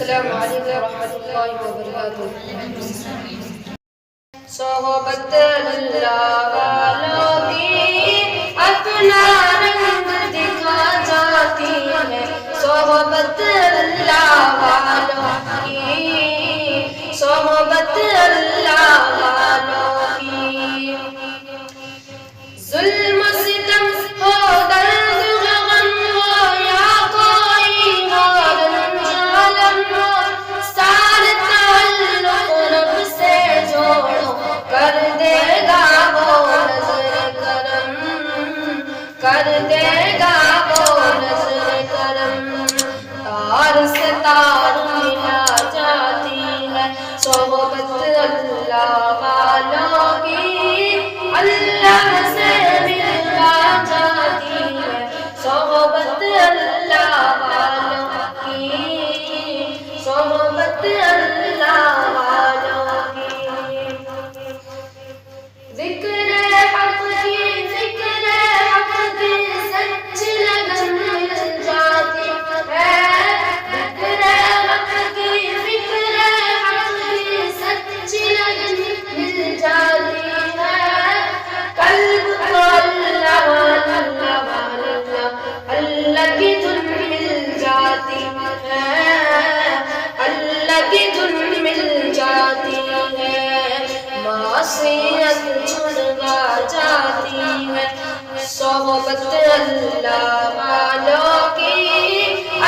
السلام علیکم ورحمۃ اللہ وبرکاتہ۔ صحبت اللہ والوں کی اپنا رنگ دکھا جاتی ہے، صحبت اللہ والوں کی، صحبت اللہ والوں کی۔ ظلم ستم ہو، درد غم ہو، یا کوئی اور ظالم ہو، سارے تعلق رب سے جوڑو، کر دے گا وہ نظر کرم، کر دے گا وہ نظر کرم۔ تار سے تار ملا جاتی ہے، صحبت اللہ والوں کی، اللہ سے ملا جاتی ہے، صحبت اللہ والوں کی، صحبت اللہ والوں کی۔ ذکر حق کی، ذکر حق کی سچ لگن مل جاتی ہے، ذکر حق کی، ذکر حق کی سچ لگن مل جاتی ہے۔ قلب کو اللہ اللہ اللہ اللہ کی دھن مل جاتی ہے، اللہ کی دھن مل جاتی ہے۔ معصیت چھڑوا جاتی ہے، صحبت اللہ والوں کی،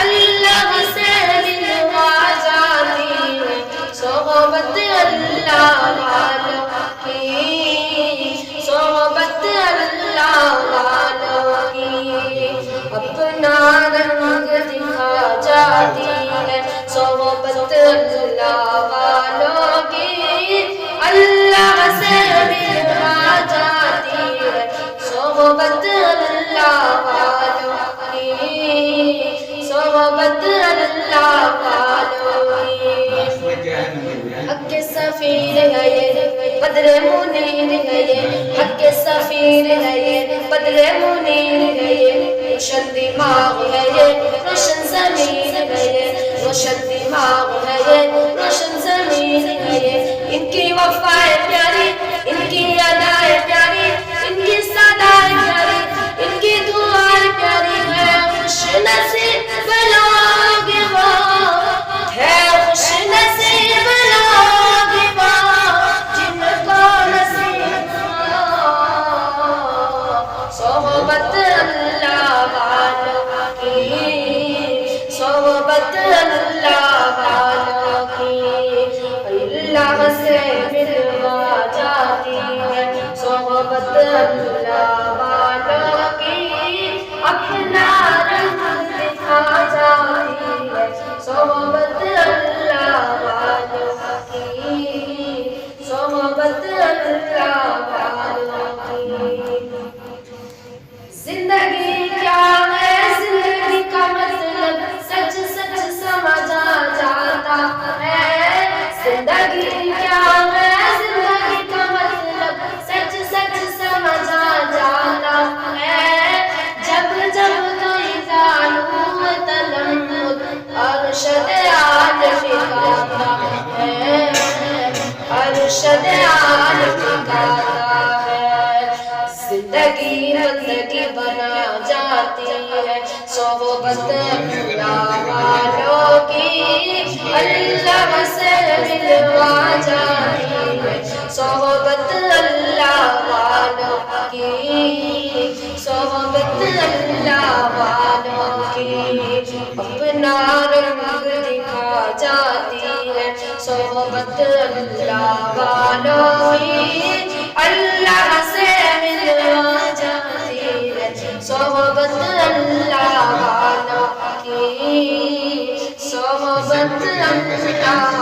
اللہ سے ملوا جاتی ہے، صحبت اللہ والوں کی، صحبت اللہ والوں کی۔ اپنا رنگ دکھا جاتی ہے، صحبت اللہ والوں کی، اللہ سے ملوا جاتی ہے، صحبت اللہ والوں کی، صحبت اللہ والوں کی۔ حق کے سفیر ہے یہ، بدر منیر ہے یہ، حق کے سفیر ہے یہ، بدر منیر ہے یہ، روشن دماغ ہے یہ، روشن ضمیر ہے یہ، روشن دماغ ہے یہ، روشن ضمیر ہے یہ۔ ان کی وفائے پیاری، ان کی ادائے پیاری، ان کی صدائے پیاری، ان کی دعائے پیاری ہے۔ خوش نصیب لوگ وہ ہے، خوش نصیب لوگ وہ جن کو نصیب ہو صحبت اللہ والوں کی، صحبت اللہ والوں کی۔ اللہ سے ملوا جاتی ہے، صحبت اللہ والوں کی، اپنا رنگ دکھا جاتی ہے، صحبت اللہ والوں کی، صحبت اللہ والوں کی۔ زندگی کیا ہے، زندگی کا مطلب سچ سچ سمجھا جاتا ہے۔ زندگی کیا ہے، زندگی کا مطلب سچ سچ سمجھا جاتا ہے۔ جب جب کوئی تعلق تلمت ارشد عالم گاتا ہے، ارشد عالم گاتا ہے۔ زندگی بندگی بنا جاتی ہے، صحبت اللہ والوں کی، اللہ سے ملوا جاتی ہے، صحبت اللہ والوں کی، صحبت اللہ والوں کی۔ اپنا رنگ دکھا جاتی ہے، صحبت اللہ والوں کی، اللہ سے ملوا جاتی ہے، صحبت اللہ والوں کی، صحبت اللہ